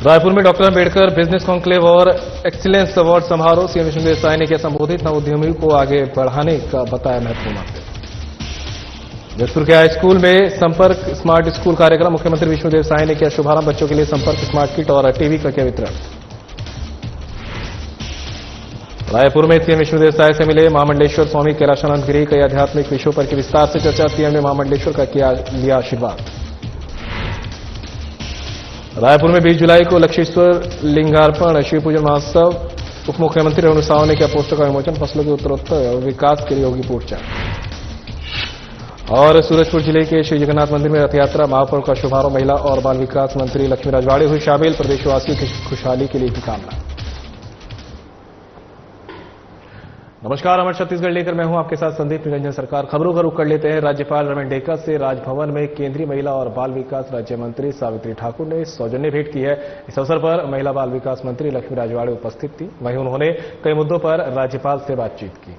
रायपुर में doctor Ambedkar business conclave और excellence award समारोह। सीएम विष्णुदेव साय ने किया संबोधित। नव उद्यमियों को आगे बढ़ाने का बताया महत्वपूर्ण। जसपुर के हाई स्कूल में संपर्क स्मार्ट स्कूल कार्यक्रम। मुख्यमंत्री विष्णुदेव साय ने किया शुभारंभ। बच्चों के लिए संपर्क स्मार्ट किट और टीवी का किया वितरण। रायपुर में सीएम विष्णुदेव साय से मिले महामंडलेश्वर स्वामी कैलाशानंद गिरी। कई आध्यात्मिक विषयों पर की विस्तार से चर्चा। सीएम ने महामंडलेश्वर का किया लिया आशीर्वाद। रायपुर में 20 जुलाई को लक्षेश्वर लिंगार्पण शिव पूजन महोत्सव। उप मुख्यमंत्री रेणु साहू ने किया पोस्टर का विमोचन। फसलों के उत्तरोत्तर विकास के लिए होगी पूर्चा। और सूरजपुर जिले के श्री जगन्नाथ मंदिर में रथ यात्रा महापर्व का शुभारंभ। महिला और बाल विकास मंत्री लक्ष्मी राजवाड़े हुई शामिल। प्रदेशवासियों की खुशहाली के लिए की कामना। नमस्कार, अमर छत्तीसगढ़ लेकर मैं हूं आपके साथ संदीप निरंजन सरकार। खबरों का रुख कर लेते हैं। राज्यपाल रमन डेका से राजभवन में केंद्रीय महिला और बाल विकास राज्य मंत्री सावित्री ठाकुर ने सौजन्य भेंट की है। इस अवसर पर महिला बाल विकास मंत्री लक्ष्मी राजवाड़े उपस्थित थी। वहीं उन्होंने कई मुद्दों पर राज्यपाल से बातचीत की।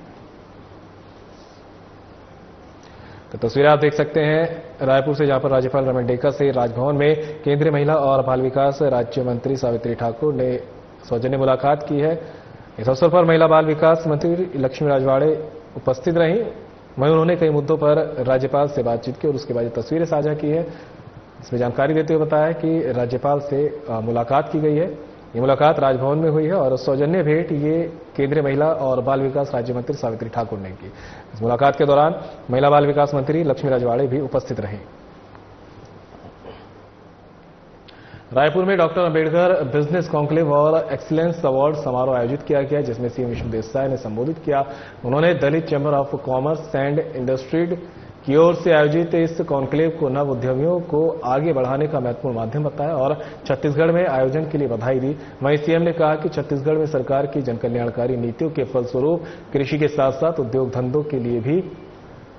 तो तस्वीरें आप देख सकते हैं रायपुर से, जहां पर राज्यपाल रमन डेका से राजभवन में केंद्रीय महिला और बाल विकास राज्य मंत्री सावित्री ठाकुर ने सौजन्य मुलाकात की है। इस अवसर पर महिला बाल विकास मंत्री लक्ष्मी राजवाड़े उपस्थित रहीं। वहीं उन्होंने कई मुद्दों पर राज्यपाल से बातचीत की और उसके बाद तस्वीरें साझा की है। इसमें जानकारी देते हुए बताया कि राज्यपाल से मुलाकात की गई है। ये मुलाकात राजभवन में हुई है और सौजन्य भेंट ये केंद्रीय महिला और बाल विकास राज्य मंत्री सावित्री ठाकुर ने की। इस मुलाकात के दौरान महिला बाल विकास मंत्री लक्ष्मी राजवाड़े भी उपस्थित रहीं। रायपुर में डॉक्टर अंबेडकर बिजनेस कॉन्क्लेव और एक्सीलेंस अवार्ड समारोह आयोजित किया गया, जिसमें सीएम विष्णुदेव साय ने संबोधित किया। उन्होंने Dalit chamber of commerce and industries की ओर से आयोजित इस कॉन्क्लेव को नव उद्यमियों को आगे बढ़ाने का महत्वपूर्ण माध्यम बताया और छत्तीसगढ़ में आयोजन के लिए बधाई दी। वहीं सीएम ने कहा कि छत्तीसगढ़ में सरकार की जनकल्याणकारी नीतियों के फलस्वरूप कृषि के साथ साथ उद्योग धंधों के लिए भी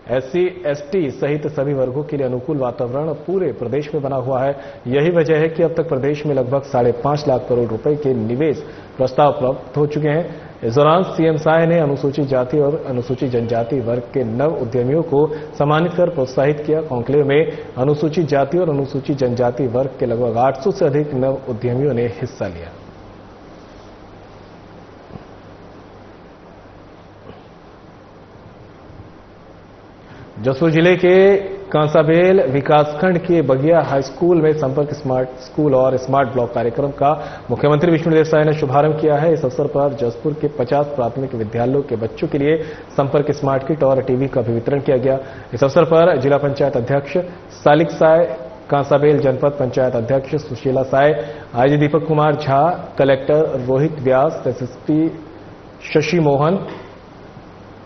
SC, ST सहित सभी वर्गों के लिए अनुकूल वातावरण पूरे प्रदेश में बना हुआ है। यही वजह है कि अब तक प्रदेश में लगभग 5.5 लाख करोड़ रुपए के निवेश प्रस्ताव प्राप्त हो चुके हैं। इस दौरान सीएम साय ने अनुसूचित जाति और अनुसूचित जनजाति वर्ग के नव उद्यमियों को सम्मानित कर प्रोत्साहित किया। कॉन्क्लेव में अनुसूचित जाति और अनुसूचित जनजाति वर्ग के लगभग 800 से अधिक नव उद्यमियों ने हिस्सा लिया। जसपुर जिले के कांसाबेल विकासखंड के बगिया हाई स्कूल में संपर्क स्मार्ट स्कूल और स्मार्ट ब्लॉक कार्यक्रम का मुख्यमंत्री विष्णुदेव साय ने शुभारंभ किया है। इस अवसर पर जसपुर के 50 प्राथमिक विद्यालयों के बच्चों के लिए संपर्क स्मार्ट किट और टीवी का भी वितरण किया गया। इस अवसर पर जिला पंचायत अध्यक्ष सालिक साय, कांसाबेल जनपद पंचायत अध्यक्ष Sushila Sai, IG Deepak Kumar Jha, collector Rohit Vyas, SSP Shashi Mohan,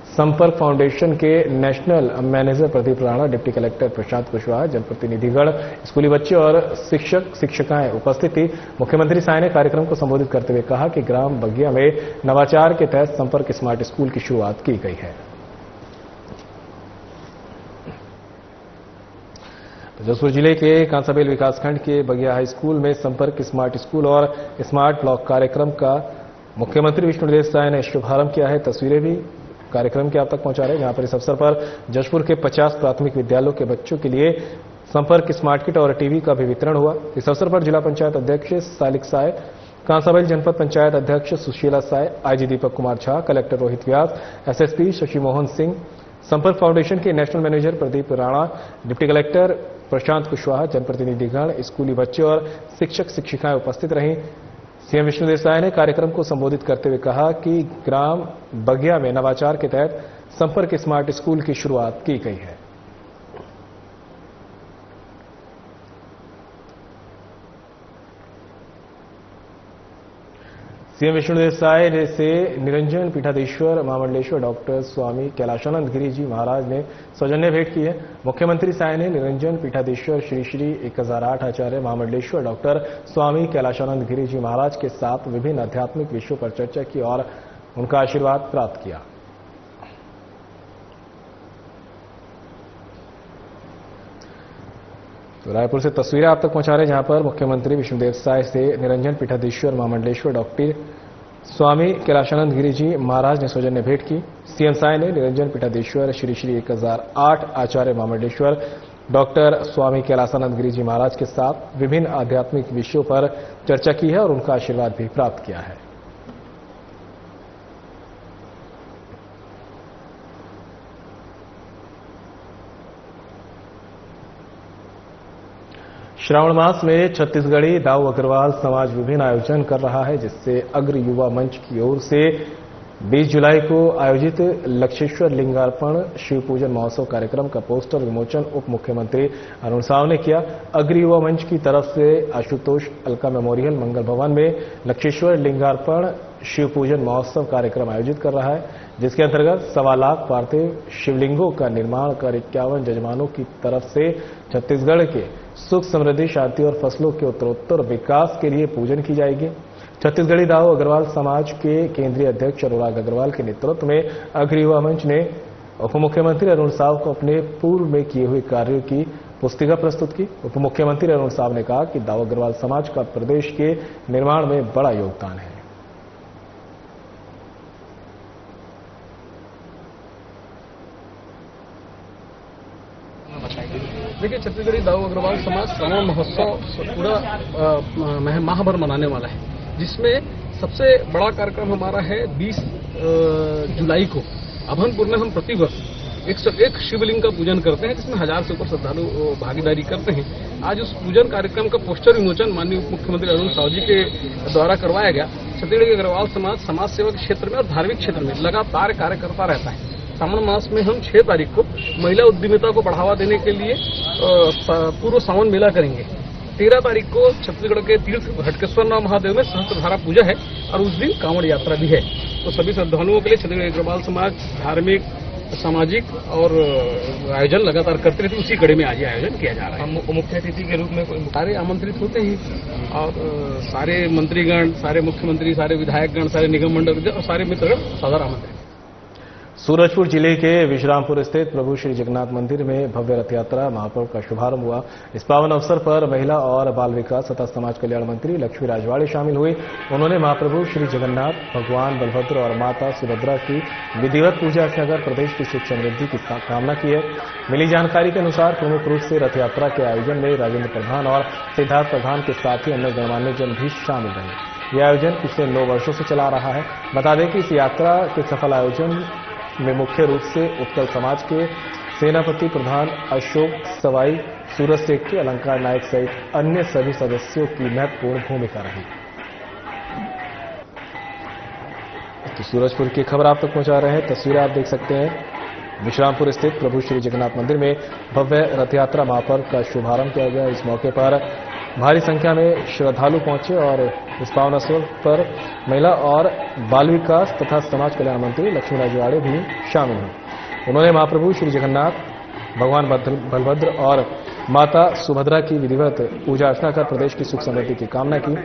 Sampark foundation के national manager Pradeep Rana, deputy collector Prashant Kushwaha, जनप्रतिनिधिगण, स्कूली बच्चे और शिक्षक शिक्षिकाएं उपस्थित थी। मुख्यमंत्री साय ने कार्यक्रम को संबोधित करते हुए कहा कि ग्राम बगिया में नवाचार के तहत संपर्क स्मार्ट स्कूल की शुरुआत की गई है। जसपुर जिले के कांसाबेल विकासखंड के बगिया हाई स्कूल में संपर्क स्मार्ट स्कूल और स्मार्ट ब्लॉक कार्यक्रम का मुख्यमंत्री विष्णुदेव साय ने शुभारंभ किया है। तस्वीरें भी कार्यक्रम के आप तक पहुंचा रहे हैं, जहां पर इस अवसर पर जशपुर के 50 प्राथमिक विद्यालयों के बच्चों के लिए संपर्क स्मार्ट किट और टीवी का भी वितरण हुआ। इस अवसर पर जिला पंचायत अध्यक्ष सालिक साय, कांसाबेल जनपद पंचायत अध्यक्ष Sushila Sai, IG Deepak Kumar Jha, collector Rohit Vyas, SSP Shashi Mohan Singh, Sampark foundation के national manager Pradeep Rana, deputy collector Prashant Kushwaha, जनप्रतिनिधिगण, स्कूली बच्चे और शिक्षक शिक्षिकाएं उपस्थित रहीं। सीएम विष्णुदेव साय ने कार्यक्रम को संबोधित करते हुए कहा कि ग्राम बगिया में नवाचार के तहत संपर्क स्मार्ट स्कूल की शुरुआत की गई है। सीएम विष्णुदेव साय से निरंजन पीठाधीश्वर महामंडलेश्वर डॉक्टर स्वामी कैलाशानंद गिरी जी महाराज ने सौजन्य भेंट की है। मुख्यमंत्री साय ने निरंजन पीठाधीश्वर श्री श्री 1008 आचार्य महामंडलेश्वर डॉक्टर स्वामी कैलाशानंद गिरी जी महाराज के साथ विभिन्न आध्यात्मिक विषयों पर चर्चा की और उनका आशीर्वाद प्राप्त किया। तो रायपुर से तस्वीरें आप तक पहुंचा रहे हैं, जहां पर मुख्यमंत्री विष्णुदेव साय से निरंजन पीठाधीश्वर महामंडलेश्वर डॉक्टर स्वामी कैलाशानंद गिरी जी महाराज ने सौजन्य भेंट की। सीएम साय ने निरंजन पीठाधीश्वर श्री श्री 1008 आचार्य महामंडलेश्वर डॉक्टर स्वामी कैलासानंद गिरी जी महाराज के साथ विभिन्न आध्यात्मिक विषयों पर चर्चा की है और उनका आशीर्वाद भी प्राप्त किया है। श्रावण मास में छत्तीसगढ़ी दाऊ अग्रवाल समाज विभिन्न आयोजन कर रहा है, जिससे अग्र युवा मंच की ओर से 20 जुलाई को आयोजित लक्षेश्वर लिंगार्पण शिव पूजन महोत्सव कार्यक्रम का पोस्टर विमोचन उप मुख्यमंत्री अरुण साव ने किया। अग्र युवा मंच की तरफ से आशुतोष अलका मेमोरियल मंगल भवन में लक्षेश्वर लिंगार्पण शिव पूजन महोत्सव कार्यक्रम आयोजित कर रहा है, जिसके अंतर्गत 1.25 लाख पार्थिव शिवलिंगों का निर्माण कर 51 जजमानों की तरफ से छत्तीसगढ़ के सुख समृद्धि शांति और फसलों के उत्तरोत्तर विकास के लिए पूजन की जाएगी। छत्तीसगढ़ी दाऊ अग्रवाल समाज के केंद्रीय अध्यक्ष अनुराग अग्रवाल के नेतृत्व में अग्र युवा मंच ने उप मुख्यमंत्री अरुण साव को अपने पूर्व में किए हुए कार्यों की पुस्तिका प्रस्तुत की। उप मुख्यमंत्री अरुण साव ने कहा कि दाऊ अग्रवाल समाज का प्रदेश के निर्माण में बड़ा योगदान है। देखिए, छत्तीसगढ़ी दाऊ अग्रवाल समाज श्रावण महोत्सव पूरा माह भर मनाने वाला है, जिसमें सबसे बड़ा कार्यक्रम हमारा है 20 जुलाई को अभनपुर में हम प्रतिवर्ष 101 शिवलिंग का पूजन करते हैं, जिसमें 1000 से ऊपर श्रद्धालु भागीदारी करते हैं। आज उस पूजन कार्यक्रम का पोस्टर विमोचन माननीय उप मुख्यमंत्री अरुण साव जी के द्वारा करवाया गया। छत्तीसगढ़ी अग्रवाल समाज सेवा के क्षेत्र में और धार्मिक क्षेत्र में लगातार कार्य करता रहता है। सावन मास में हम 6 तारीख को महिला उद्यमिता को बढ़ावा देने के लिए पूर्व सावन मेला करेंगे। 13 तारीख को छत्तीसगढ़ के तीर्थ हटकेश्वरनाथ महादेव में सहस्त्रधारा पूजा है और उस दिन कांवड़ यात्रा भी है। तो सभी श्रद्धालुओं के लिए छत्तीसगढ़ अग्रवाल समाज धार्मिक, सामाजिक और आयोजन लगातार करते रहते, उसी कड़ी में आज आयोजन किया जा रहा है। मुख्य अतिथि के रूप में सारे आमंत्रित होते ही और सारे मंत्रीगण, सारे मुख्यमंत्री, सारे विधायकगण, सारे निगम मंडल और सारे मित्रगण सादर आमंत्रित। सूरजपुर जिले के विश्रामपुर स्थित प्रभु श्री जगन्नाथ मंदिर में भव्य रथ यात्रा महापर्व का शुभारंभ हुआ। इस पावन अवसर पर महिला और बाल विकास तथा समाज कल्याण मंत्री लक्ष्मी राजवाड़े शामिल हुई। उन्होंने महाप्रभु श्री जगन्नाथ, भगवान बलभद्र और माता सुभद्रा की विधिवत पूजा अर्चना कर प्रदेश की सुख समृद्धि की कामना की है। मिली जानकारी के अनुसार प्रमुख रूप से रथ यात्रा के आयोजन में राजेंद्र प्रधान और सिद्धार्थ प्रधान के साथ ही अन्य गणमान्य जन भी शामिल रहे। यह आयोजन पिछले 9 वर्षों से चला रहा है। बता दें कि इस यात्रा के सफल आयोजन में मुख्य रूप से उत्कल समाज के सेनापति प्रधान अशोक सवाई, सूरज सेठ, अलंकार नायक सहित अन्य सभी सदस्यों की महत्वपूर्ण भूमिका रही। तो सूरजपुर की खबर आप तक पहुंचा रहे हैं। तस्वीरें आप देख सकते हैं। विश्रामपुर स्थित प्रभु श्री जगन्नाथ मंदिर में भव्य रथ यात्रा महापर्व का शुभारंभ किया गया। इस मौके पर भारी संख्या में श्रद्धालु पहुंचे और इस पावन अवसर पर महिला और बाल विकास तथा समाज कल्याण मंत्री लक्ष्मी राजवाड़े भी शामिल हुए। उन्होंने महाप्रभु श्री जगन्नाथ, भगवान बलभद्र और माता सुभद्रा की विधिवत पूजा अर्चना कर प्रदेश की सुख समृद्धि की कामना की।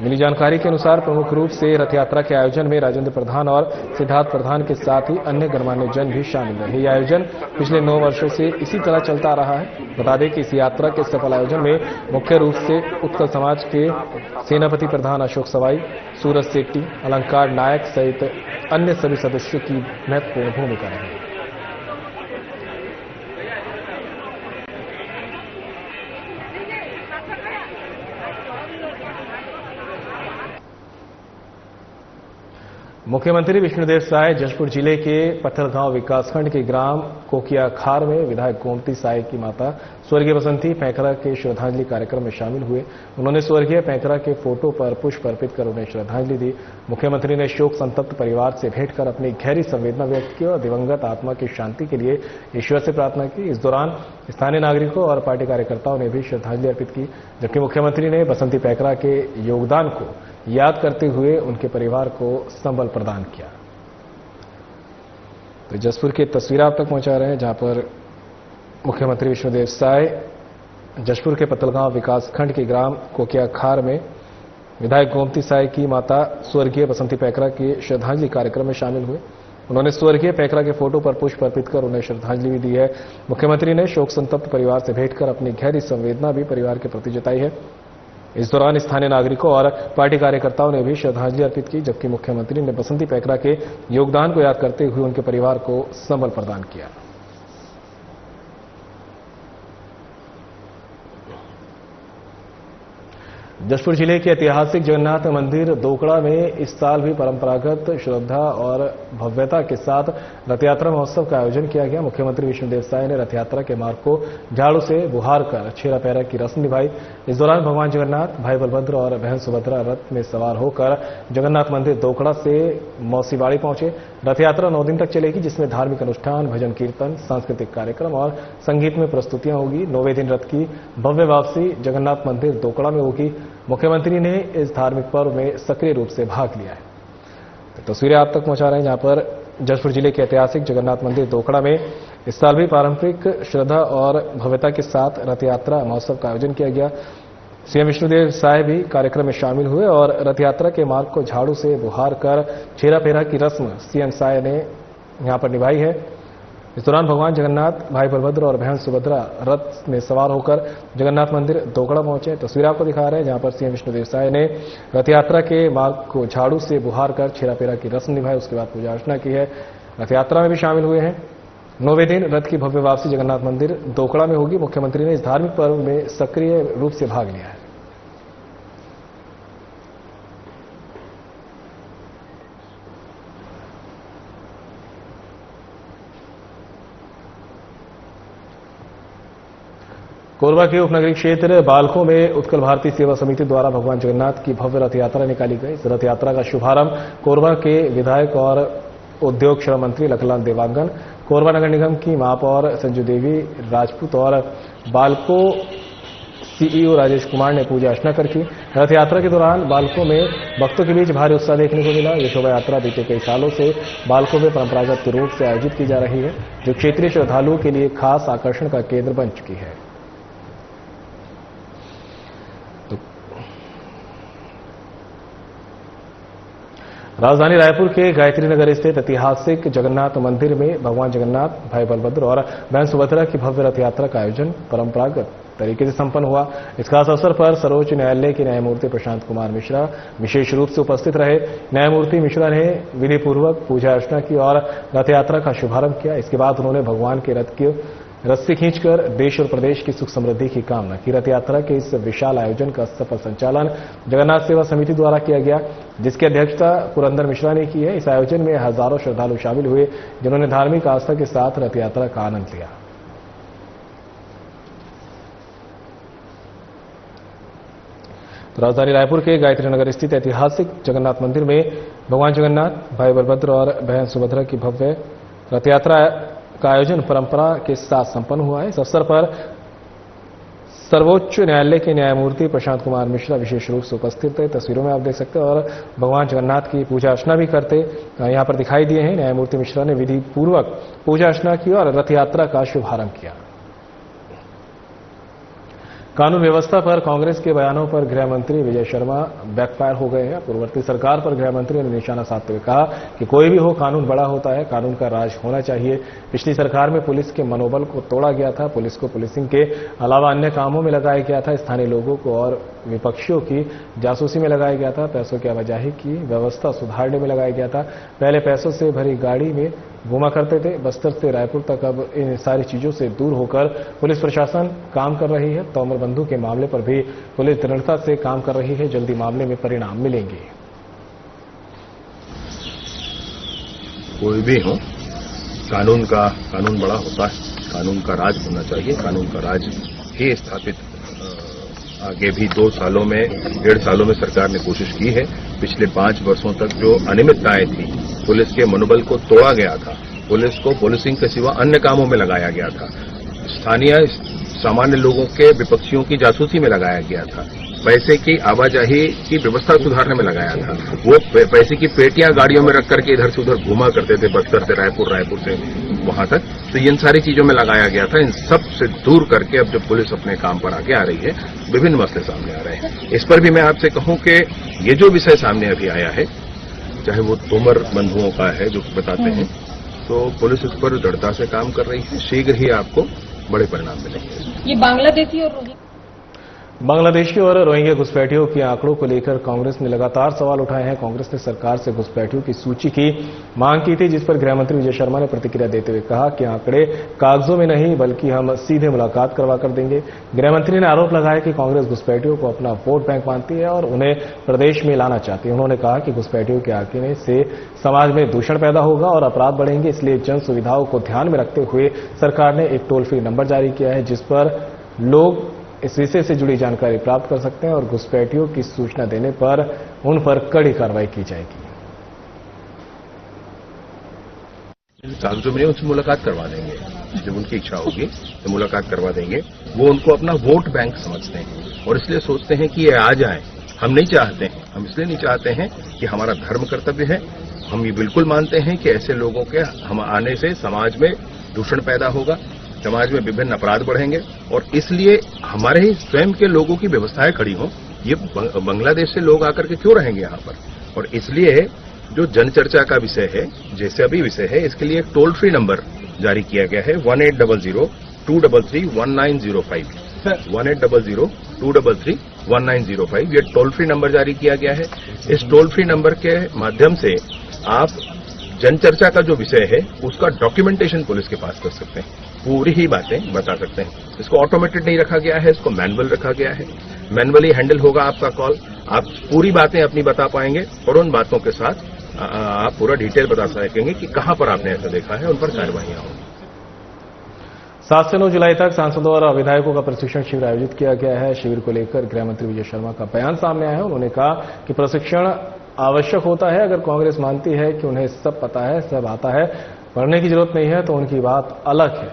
मिली जानकारी के अनुसार प्रमुख रूप से रथ यात्रा के आयोजन में राजेंद्र प्रधान और सिद्धार्थ प्रधान के साथ ही अन्य गणमान्य जन भी शामिल रहे। यह आयोजन पिछले 9 वर्षों से इसी तरह चलता रहा है। बता दें कि इस यात्रा के सफल आयोजन में मुख्य रूप से उत्कल समाज के सेनापति प्रधान अशोक सवाई, सूरज सेट्टी, अलंकार नायक सहित अन्य सभी सदस्यों की महत्वपूर्ण भूमिका रही। मुख्यमंत्री विष्णुदेव साय जशपुर जिले के पत्थलगांव विकासखंड के ग्राम कोकियाखार में विधायक गोमती साय की माता स्वर्गीय बसंती पैंकरा के श्रद्धांजलि कार्यक्रम में शामिल हुए। उन्होंने स्वर्गीय पैंकरा के फोटो पर पुष्प अर्पित कर उन्हें श्रद्धांजलि दी। मुख्यमंत्री ने शोक संतप्त परिवार से भेंट कर अपनी गहरी संवेदना व्यक्त की और दिवंगत आत्मा की शांति के लिए ईश्वर से प्रार्थना की। इस दौरान स्थानीय नागरिकों और पार्टी कार्यकर्ताओं ने भी श्रद्धांजलि अर्पित की, जबकि मुख्यमंत्री ने बसंती पैंकरा के योगदान को याद करते हुए उनके परिवार को संबल प्रदान किया। तो जसपुर की तस्वीर आप तक पहुंचा रहे हैं, जहां पर मुख्यमंत्री विष्णुदेव साय जशपुर के पत्थलगांव विकासखंड के ग्राम कोकियाखार में विधायक गोमती साय की माता स्वर्गीय बसंती पैंकरा के श्रद्धांजलि कार्यक्रम में शामिल हुए। उन्होंने स्वर्गीय पैंकरा के फोटो पर पुष्प अर्पित कर उन्हें श्रद्धांजलि भी दी है। मुख्यमंत्री ने शोक संतप्त परिवार से भेंट कर अपनी गहरी संवेदना भी परिवार के प्रति जताई है। इस दौरान स्थानीय नागरिकों और पार्टी कार्यकर्ताओं ने भी श्रद्धांजलि अर्पित की, जबकि मुख्यमंत्री ने बसंती पैंकरा के योगदान को याद करते हुए उनके परिवार को संबल प्रदान किया। जशपुर जिले के ऐतिहासिक जगन्नाथ मंदिर दोकड़ा में इस साल भी परंपरागत श्रद्धा और भव्यता के साथ रथ यात्रा महोत्सव का आयोजन किया गया। मुख्यमंत्री विष्णुदेव साय ने रथ यात्रा के मार्ग को झाड़ू से बुहार कर छेरा पैरा की रस्म निभाई। इस दौरान भगवान जगन्नाथ, भाई बलभद्र और बहन सुभद्रा रथ में सवार होकर जगन्नाथ मंदिर दोकड़ा से मौसीबाड़ी पहुंचे। रथ यात्रा 9 दिन तक चलेगी, जिसमें धार्मिक अनुष्ठान, भजन कीर्तन, सांस्कृतिक कार्यक्रम और संगीत में प्रस्तुतियां होगी। 9वें दिन रथ की भव्य वापसी जगन्नाथ मंदिर दोकड़ा में होगी। मुख्यमंत्री ने इस धार्मिक पर्व में सक्रिय रूप से भाग लिया है। तो तस्वीरें आप तक पहुंचा रहे हैं, जहां पर जशपुर जिले के ऐतिहासिक जगन्नाथ मंदिर दोकड़ा में इस साल भी पारंपरिक श्रद्धा और भव्यता के साथ रथ यात्रा महोत्सव का आयोजन किया गया। सीएम विष्णुदेव साय भी कार्यक्रम में शामिल हुए और रथ यात्रा के मार्ग को झाड़ू से बुहार कर छेरा फेरा की रस्म सीएम साय ने यहां पर निभाई है। इस दौरान भगवान जगन्नाथ, भाई बलभद्र और बहन सुभद्रा रथ में सवार होकर जगन्नाथ मंदिर दोकड़ा पहुंचे। तस्वीर आपको दिखा रहे हैं, जहां पर सीएम विष्णुदेव साय ने रथ यात्रा के मार्ग को झाड़ू से बुहार कर छेरा पेरा की रस्म निभाई। उसके बाद पूजा अर्चना की है। रथ यात्रा में भी शामिल हुए हैं। 9वें दिन रथ की भव्य वापसी जगन्नाथ मंदिर दोकड़ा में होगी। मुख्यमंत्री ने इस धार्मिक पर्व में सक्रिय रूप से भाग लिया है। कोरबा के उपनगरीय क्षेत्र बालखों में उत्कल भारतीय सेवा समिति द्वारा भगवान जगन्नाथ की भव्य रथ यात्रा निकाली गई। इस रथ यात्रा का शुभारंभ कोरबा के विधायक और उद्योग श्रम मंत्री लखनलाल देवांगन, कोरबा नगर निगम की महापौर संजू देवी राजपूत और बालको सीईओ राजेश कुमार ने पूजा अर्चना कर की। रथ यात्रा के दौरान बालकों में भक्तों के बीच भारी उत्साह देखने को मिला। यह शोभा यात्रा बीते कई सालों से बालकों में परंपरागत रूप से आयोजित की जा रही है, जो क्षेत्रीय श्रद्धालुओं के लिए खास आकर्षण का केंद्र बन चुकी है। राजधानी रायपुर के गायत्री नगर स्थित ऐतिहासिक जगन्नाथ मंदिर में भगवान जगन्नाथ, भाई बलभद्र और बहन सुभद्रा की भव्य रथ यात्रा का आयोजन परंपरागत तरीके से संपन्न हुआ। इस खास अवसर पर सर्वोच्च न्यायालय के न्यायमूर्ति प्रशांत कुमार मिश्रा विशेष रूप से उपस्थित रहे। न्यायमूर्ति मिश्रा ने विधिपूर्वक पूजा अर्चना की और रथ यात्रा का शुभारंभ किया। इसके बाद उन्होंने भगवान के रथ की रस्सी खींचकर देश और प्रदेश की सुख समृद्धि की कामना की। रथ यात्रा के इस विशाल आयोजन का सफल संचालन जगन्नाथ सेवा समिति द्वारा किया गया, जिसकी अध्यक्षता पुरंदर मिश्रा ने की है। इस आयोजन में हजारों श्रद्धालु शामिल हुए, जिन्होंने धार्मिक आस्था के साथ रथ यात्रा का आनंद लिया। तो राजधानी रायपुर के गायत्री नगर स्थित ऐतिहासिक जगन्नाथ मंदिर में भगवान जगन्नाथ, भाई बलभद्र और बहन सुभद्रा की भव्य रथ यात्रा का आयोजन परंपरा के साथ संपन्न हुआ है। इस अवसर पर सर्वोच्च न्यायालय के न्यायमूर्ति प्रशांत कुमार मिश्रा विशेष रूप से उपस्थित थे। तस्वीरों में आप देख सकते हैं और भगवान जगन्नाथ की पूजा अर्चना भी करते यहां पर दिखाई दिए हैं। न्यायमूर्ति मिश्रा ने विधि पूर्वक पूजा अर्चना की और रथ यात्रा का शुभारंभ किया। कानून व्यवस्था पर कांग्रेस के बयानों पर गृह मंत्री विजय शर्मा बैकफायर हो गए हैं। पूर्ववर्ती सरकार पर गृह मंत्री ने निशाना साधते हुए कहा कि कोई भी हो, कानून बड़ा होता है, कानून का राज होना चाहिए। पिछली सरकार में पुलिस के मनोबल को तोड़ा गया था, पुलिस को पुलिसिंग के अलावा अन्य कामों में लगाया गया था, स्थानीय लोगों को और विपक्षियों की जासूसी में लगाया गया था, पैसों की आवाजाही की व्यवस्था सुधारने में लगाया गया था। पहले पैसों से भरी गाड़ी में घुमा करते थे, बस्तर से रायपुर तक अब इन सारी चीजों से दूर होकर पुलिस प्रशासन काम कर रही है। तोमर बंधु के मामले पर भी पुलिस दृढ़ता से काम कर रही है, जल्दी मामले में परिणाम मिलेंगे। कोई भी हो, कानून बड़ा होता है, कानून का राज होना चाहिए। कानून का राज ही स्थापित आगे भी 2 सालों में 1.5 सालों में सरकार ने कोशिश की है। पिछले 5 वर्षों तक जो अनियमितताएं थी, पुलिस के मनोबल को तोड़ा गया था, पुलिस को पुलिसिंग के सिवा अन्य कामों में लगाया गया था, स्थानीय सामान्य लोगों के विपक्षियों की जासूसी में लगाया गया था, पैसे की आवाजाही की व्यवस्था सुधारने में लगाया था। वो पैसे की पेटियां गाड़ियों में रख करके इधर से उधर घुमा करते थे, बस्तर से रायपुर, रायपुर से वहां तक। तो इन सारी चीजों में लगाया गया था। इन सब से दूर करके अब जब पुलिस अपने काम पर आगे आ रही है, विभिन्न मसले सामने आ रहे हैं। इस पर भी मैं आपसे कहूं कि ये जो विषय सामने अभी आया है, चाहे वो तोमर बंधुओं का है जो बताते हैं, तो पुलिस इस पर दृढ़ता से काम कर रही है। शीघ्र ही आपको बड़े परिणाम मिलेंगे। ये बांग्लादेशी और बांग्लादेशी और रोहिंग्या घुसपैठियों के आंकड़ों को लेकर कांग्रेस ने लगातार सवाल उठाए हैं। कांग्रेस ने सरकार से घुसपैठियों की सूची की मांग की थी, जिस पर गृह मंत्री विजय शर्मा ने प्रतिक्रिया देते हुए कहा कि आंकड़े कागजों में नहीं बल्कि हम सीधे मुलाकात करवा कर देंगे। गृह मंत्री ने आरोप लगाया कि कांग्रेस घुसपैठियों को अपना वोट बैंक मानती है और उन्हें प्रदेश में लाना चाहती है। उन्होंने कहा कि घुसपैठियों के आंकड़े से समाज में दूषण पैदा होगा और अपराध बढ़ेंगे, इसलिए जन सुविधाओं को ध्यान में रखते हुए सरकार ने एक टोल फ्री नंबर जारी किया है, जिस पर लोग इस विषय से जुड़ी जानकारी प्राप्त कर सकते हैं और घुसपैठियों की सूचना देने पर उन पर कड़ी कार्रवाई की जाएगी। कागजों में उनसे मुलाकात करवा देंगे, जब उनकी इच्छा होगी तो मुलाकात करवा देंगे। वो उनको अपना वोट बैंक समझते हैं और इसलिए सोचते हैं कि ये आ जाए। हम नहीं चाहते हैं, हम इसलिए नहीं चाहते हैं कि हमारा धर्म कर्तव्य है। हम ये बिल्कुल मानते हैं कि ऐसे लोगों के हम आने से समाज में दूषण पैदा होगा, समाज में विभिन्न अपराध बढ़ेंगे और इसलिए हमारे ही स्वयं के लोगों की व्यवस्थाएं खड़ी हों। ये बांग्लादेश से लोग आकर के क्यों रहेंगे यहाँ पर, और इसलिए जो जनचर्चा का विषय है, जैसे अभी विषय है, इसके लिए एक टोल फ्री नंबर जारी किया गया है 1800-233-1905 1800-233-1905। ये टोल फ्री नंबर जारी किया गया है। इस टोल फ्री नंबर के माध्यम से आप जनचर्चा का जो विषय है उसका डॉक्यूमेंटेशन पुलिस के पास कर सकते हैं, पूरी ही बातें बता सकते हैं। इसको ऑटोमेटेड नहीं रखा गया है, इसको मैनुअल रखा गया है। मैनुअली हैंडल होगा आपका कॉल, आप पूरी बातें अपनी बता पाएंगे और उन बातों के साथ आप पूरा डिटेल बता सकेंगे कि कहां पर आपने ऐसा देखा है, उन पर कार्रवाइयां होंगी। 7 से 9 जुलाई तक सांसदों और विधायकों का प्रशिक्षण शिविर आयोजित किया गया है। शिविर को लेकर गृह मंत्री विजय शर्मा का बयान सामने आया है। उन्होंने कहा कि प्रशिक्षण आवश्यक होता है। अगर कांग्रेस मानती है कि उन्हें सब पता है, सब आता है, पढ़ने की जरूरत नहीं है, तो उनकी बात अलग है।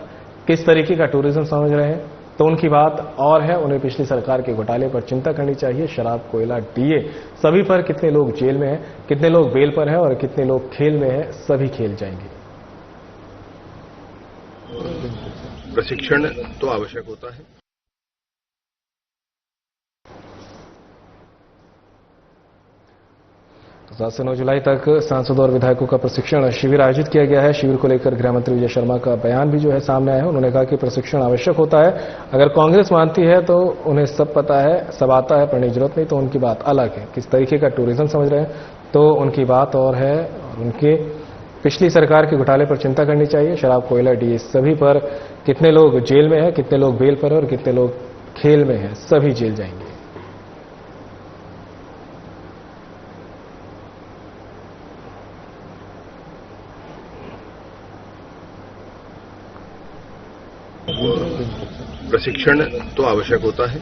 किस तरीके का टूरिज्म समझ रहे हैं तो उनकी बात और है। उन्हें पिछली सरकार के घोटाले पर चिंता करनी चाहिए। शराब, कोयला, डीए सभी पर कितने लोग जेल में हैं, कितने लोग बेल पर हैं और कितने लोग खेल में हैं, सभी खेल जाएंगे। प्रशिक्षण तो आवश्यक होता है। तो 7 से 9 जुलाई तक सांसदों और विधायकों का प्रशिक्षण शिविर आयोजित किया गया है। शिविर को लेकर गृह मंत्री विजय शर्मा का बयान भी जो है सामने आया है। उन्होंने कहा कि प्रशिक्षण आवश्यक होता है। अगर कांग्रेस मानती है तो उन्हें सब पता है, सब आता है, पढ़ने की जरूरत नहीं, तो उनकी बात अलग है। किस तरीके का टूरिज्म समझ रहे हैं तो उनकी बात और है। और उनके पिछली सरकार के घोटाले पर चिंता करनी चाहिए। शराब, कोयला, डीए सभी पर कितने लोग जेल में हैं, कितने लोग बेल पर हैं और कितने लोग खेल में हैं, सभी जेल जाएंगे। प्रशिक्षण तो आवश्यक होता है,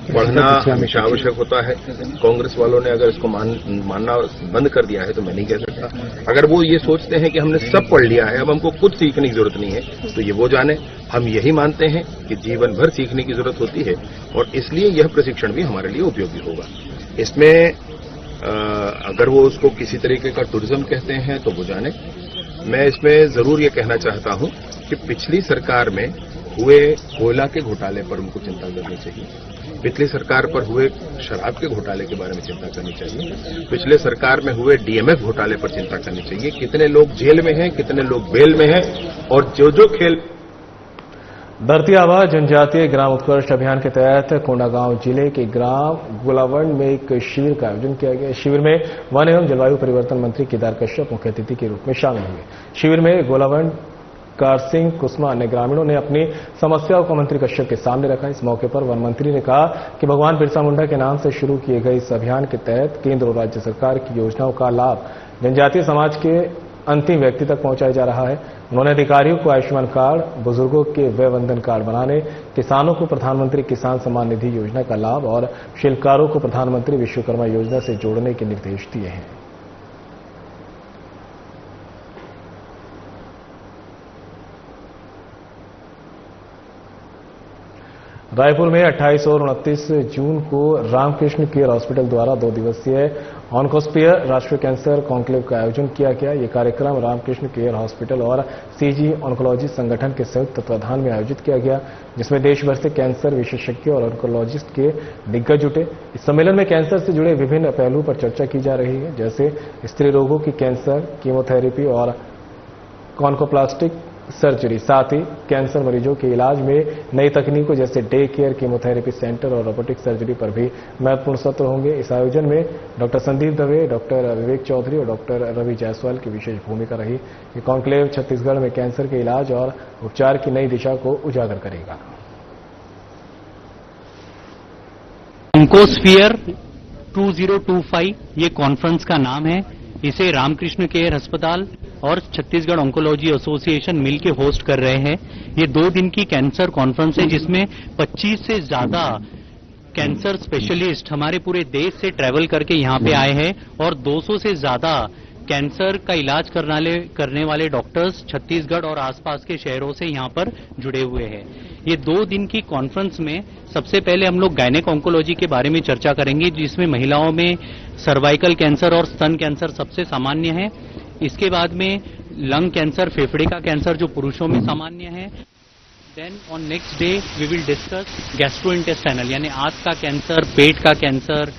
पढ़ना हमेशा आवश्यक होता है। कांग्रेस वालों ने अगर इसको मानना बंद कर दिया है तो मैं नहीं कह सकता। अगर वो ये सोचते हैं कि हमने सब पढ़ लिया है, अब हमको कुछ सीखने की जरूरत नहीं है, तो ये वो जाने। हम यही मानते हैं कि जीवन भर सीखने की जरूरत होती है और इसलिए यह प्रशिक्षण भी हमारे लिए उपयोगी होगा। इसमें अगर वो उसको किसी तरीके का टूरिज्म कहते हैं तो वो जाने। मैं इसमें जरूर ये कहना चाहता हूं कि पिछली सरकार में हुए कोयला के घोटाले पर उनको चिंता करनी चाहिए। पिछली सरकार पर हुए शराब के घोटाले के बारे में चिंता करनी चाहिए। पिछले सरकार में हुए डीएमएफ घोटाले पर चिंता करनी चाहिए। कितने लोग जेल में हैं, कितने लोग बेल में हैं और जो खेल। धरती आबा जनजातीय ग्राम उत्कर्ष अभियान के तहत कोंडागांव जिले के ग्राम गुलावंड में एक शिविर का आयोजन किया गया। शिविर में वन एवं जलवायु परिवर्तन मंत्री केदार कश्यप मुख्य अतिथि के रूप में शामिल हुए। शिविर में गोलावंड कारसिंह कुसमा अन्य ग्रामीणों ने अपनी समस्याओं को मंत्री कश्यप के सामने रखा। इस मौके पर वन मंत्री ने कहा कि भगवान बिरसा मुंडा के नाम से शुरू किए गए इस अभियान के तहत केंद्र और राज्य सरकार की योजनाओं का लाभ जनजातीय समाज के अंतिम व्यक्ति तक पहुंचाया जा रहा है। उन्होंने अधिकारियों को आयुष्मान कार्ड, बुजुर्गों के वय वंदन कार्ड बनाने, किसानों को प्रधानमंत्री किसान सम्मान निधि योजना का लाभ और शिल्पकारों को प्रधानमंत्री विश्वकर्मा योजना से जोड़ने के निर्देश दिए हैं। रायपुर में 28 और 29 जून को रामकृष्ण केयर हॉस्पिटल द्वारा 2 दिवसीय ऑन्कोस्पियर राष्ट्रीय कैंसर कॉन्क्लेव का आयोजन किया गया। ये कार्यक्रम रामकृष्ण केयर हॉस्पिटल और सीजी ऑन्कोलॉजी संगठन के संयुक्त तत्वाधान में आयोजित किया गया, जिसमें देश भर से कैंसर विशेषज्ञ और ऑन्कोलॉजिस्ट के दिग्गज जुटे। इस सम्मेलन में कैंसर से जुड़े विभिन्न पहलुओं पर चर्चा की जा रही है, जैसे स्त्री रोगों की कैंसर, कीमोथेरेपी और कॉन्कोप्लास्टिक सर्जरी, साथ ही कैंसर मरीजों के इलाज में नई तकनीकों जैसे डे केयर, कीमोथेरेपी सेंटर और रोबोटिक सर्जरी पर भी महत्वपूर्ण सत्र होंगे। इस आयोजन में डॉक्टर संदीप दवे, डॉक्टर विवेक चौधरी और डॉक्टर रवि जायसवाल की विशेष भूमिका रही। ये कॉन्क्लेव छत्तीसगढ़ में कैंसर के इलाज और उपचार की नई दिशा को उजागर करेगा। ऑन्कोस्फीयर 2025 ये कॉन्फ्रेंस का नाम है। इसे रामकृष्ण केयर अस्पताल और छत्तीसगढ़ ऑन्कोलॉजी एसोसिएशन मिलकर होस्ट कर रहे हैं। ये 2 दिन की कैंसर कॉन्फ्रेंस है जिसमें 25 से ज्यादा कैंसर स्पेशलिस्ट हमारे पूरे देश से ट्रैवल करके यहाँ पे आए हैं और 200 से ज्यादा कैंसर का इलाज करने वाले डॉक्टर्स छत्तीसगढ़ और आसपास के शहरों से यहाँ पर जुड़े हुए हैं। ये 2 दिन की कॉन्फ्रेंस में सबसे पहले हम लोग गायनेक ऑन्कोलॉजी के बारे में चर्चा करेंगे, जिसमें महिलाओं में सर्वाइकल कैंसर और स्तन कैंसर सबसे सामान्य है। इसके बाद में लंग कैंसर, फेफड़े का कैंसर जो पुरुषों में सामान्य है। Then on next day we will discuss gastrointestinal यानी आंत का कैंसर, पेट का कैंसर,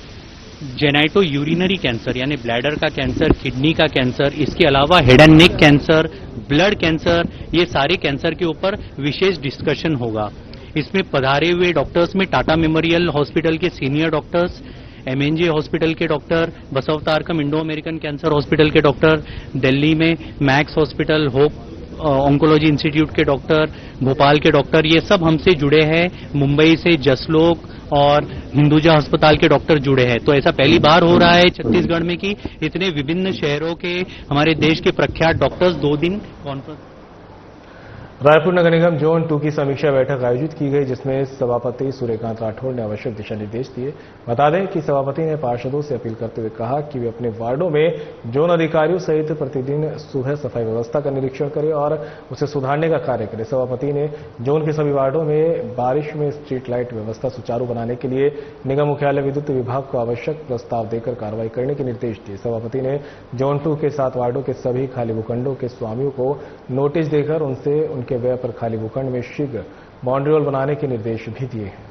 जेनाइटो यूरिनरी कैंसर यानी ब्लैडर का कैंसर, किडनी का कैंसर, इसके अलावा head and neck cancer, blood cancer, ये सारे कैंसर के ऊपर विशेष डिस्कशन होगा। इसमें पधारे हुए डॉक्टर्स में टाटा मेमोरियल हॉस्पिटल के सीनियर डॉक्टर्स, MNJ हॉस्पिटल के doctor, Basavatarakam Indo American cancer hospital के डॉक्टर, दिल्ली में Max hospital, Hope oncology institute के डॉक्टर, भोपाल के डॉक्टर, ये सब हमसे जुड़े हैं। मुंबई से जसलोक और हिंदुजा अस्पताल के डॉक्टर जुड़े हैं। तो ऐसा पहली बार हो रहा है छत्तीसगढ़ में कि इतने विभिन्न शहरों के हमारे देश के प्रख्यात डॉक्टर्स 2 दिन कॉन्फ्रेंस। रायपुर नगर निगम जोन 2 की समीक्षा बैठक आयोजित की गई, जिसमें सभापति सूर्यकांत राठौड़ ने आवश्यक दिशा निर्देश दिए। बता दें कि सभापति ने पार्षदों से अपील करते हुए कहा कि वे अपने वार्डों में जोन अधिकारियों सहित प्रतिदिन सुबह सफाई व्यवस्था का निरीक्षण करें और उसे सुधारने का कार्य करें। सभापति ने जोन के सभी वार्डों में बारिश में स्ट्रीट लाइट व्यवस्था सुचारू बनाने के लिए निगम मुख्यालय विद्युत विभाग को आवश्यक प्रस्ताव देकर कार्रवाई करने के निर्देश दिए। सभापति ने जोन 2 के 7 वार्डों के सभी खाली भूखंडों के स्वामियों को नोटिस देकर उनसे उनके व्यय पर खाली भूखंड में शीघ्र बाउंड्री वॉल बनाने के निर्देश भी दिए हैं।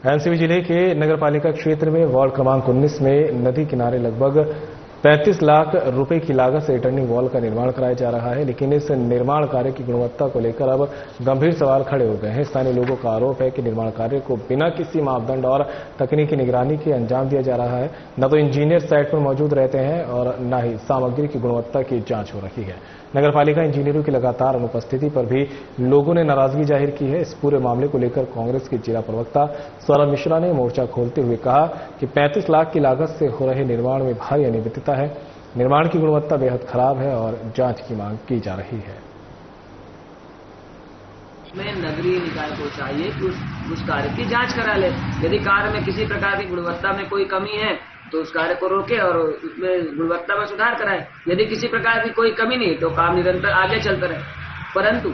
एनसीबी जिले के नगरपालिका क्षेत्र में वार्ड क्रमांक 19 में नदी किनारे लगभग 35 लाख रुपए की लागत से रिटर्निंग वॉल का निर्माण कराया जा रहा है, लेकिन इस निर्माण कार्य की गुणवत्ता को लेकर अब गंभीर सवाल खड़े हो गए हैं। स्थानीय लोगों का आरोप है कि निर्माण कार्य को बिना किसी मापदंड और तकनीकी निगरानी के अंजाम दिया जा रहा है। न तो इंजीनियर साइट पर मौजूद रहते हैं और न ही सामग्री की गुणवत्ता की जांच हो रही है। नगरपालिका इंजीनियरों की लगातार अनुपस्थिति पर भी लोगों ने नाराजगी जाहिर की है। इस पूरे मामले को लेकर कांग्रेस के जिला प्रवक्ता सौरभ मिश्रा ने मोर्चा खोलते हुए कहा कि 35 लाख की लागत से हो रहे निर्माण में भारी अनियमितता है, निर्माण की गुणवत्ता बेहद खराब है और जांच की मांग की जा रही है। में नगरीय निकाय को चाहिए कि उस कार्य की जांच करा ले। यदि कार्य में किसी प्रकार की गुणवत्ता में कोई कमी है तो उस कार्य को रोके और उसमें गुणवत्ता में सुधार कराए। यदि किसी प्रकार की कोई कमी नहीं तो काम निरंतर आगे चलता रहे। परंतु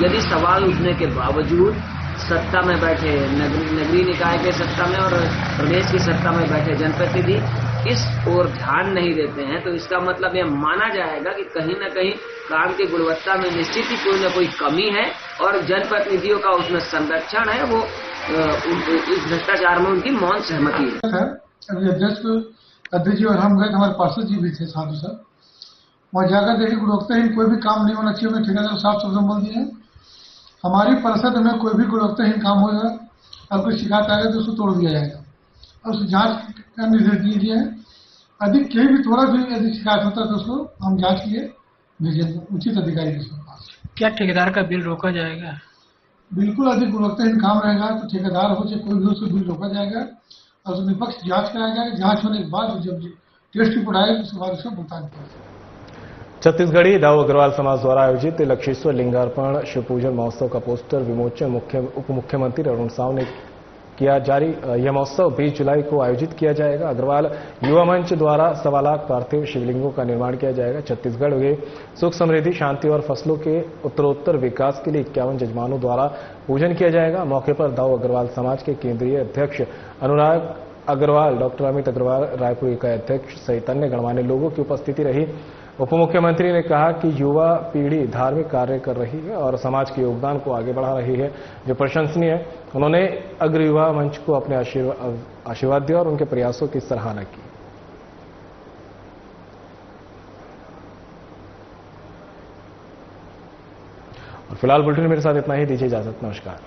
यदि सवाल उठने के बावजूद सत्ता में बैठे नगरीय निकाय के सत्ता में और प्रदेश की सत्ता में बैठे जनप्रतिनिधि इस ओर ध्यान नहीं देते हैं तो इसका मतलब यह माना जाएगा कि कहीं न कहीं काम की गुणवत्ता में निश्चित ही कोई न कोई कमी है और जनप्रतिनिधियों का उसमें संरक्षण है, वो इस भ्रष्टाचार में उनकी मौन सहमति है। अभी अध्यक्ष जी और हम गए, हमारे पार्षद जी भी थे साधु सर, वहाँ जाकर देखिए गुणवत्ताहीन कोई भी काम नहीं होना चाहिए। उन्हें ठेकेदार साफ शब्दों में बोल दिए हमारी परिषद में कोई भी गुणवत्ताहीन काम होगा और कोई शिकायत आएगा तो उसको तोड़ दिया जाएगा और उसकी जांच का निर्देश दिए गए हैं। अधिक कहीं भी थोड़ा भी यदि शिकायत होता है तो उसको हम जांच के लिए भेजेंगे उचित अधिकारी के पास। क्या ठेकेदार का बिल रोका जाएगा? बिल्कुल, अधिक गुणवत्ताहीन काम रहेगा तो ठेकेदार हो चाहे कोई भी उसको बिल रोका जाएगा और निष्पक्ष जांच कराया जाएगा। जांच होने के बाद जब टेस्ट रिपोर्ट आएगी उसके बाद उसको भुगतान किया जाएगा। छत्तीसगढ़ी दाऊ अग्रवाल समाज द्वारा आयोजित लक्षेश्वर लिंगार्पण शिव पूजन महोत्सव का पोस्टर विमोचन उप मुख्यमंत्री अरुण साव ने किया जारी। यह महोत्सव 20 जुलाई को आयोजित किया जाएगा। अग्रवाल युवा मंच द्वारा 1.25 लाख पार्थिव शिवलिंगों का निर्माण किया जाएगा। छत्तीसगढ़ में सुख समृद्धि शांति और फसलों के उत्तरोत्तर विकास के लिए 51 जजमानों द्वारा पूजन किया जाएगा। मौके पर दाऊ अग्रवाल समाज के केंद्रीय अध्यक्ष अनुराग अग्रवाल, डॉक्टर अमित अग्रवाल, रायपुर इकाई अध्यक्ष सहित अन्य गणमान्य लोगों की उपस्थिति रही। उप मुख्यमंत्री ने कहा कि युवा पीढ़ी धार्मिक कार्य कर रही है और समाज के योगदान को आगे बढ़ा रही है, जो प्रशंसनीय है। उन्होंने अग्र युवा मंच को अपने आशीर्वाद दिया और उनके प्रयासों की सराहना की। फिलहाल बुलेटिन मेरे साथ इतना ही, दीजिए इजाजत, नमस्कार।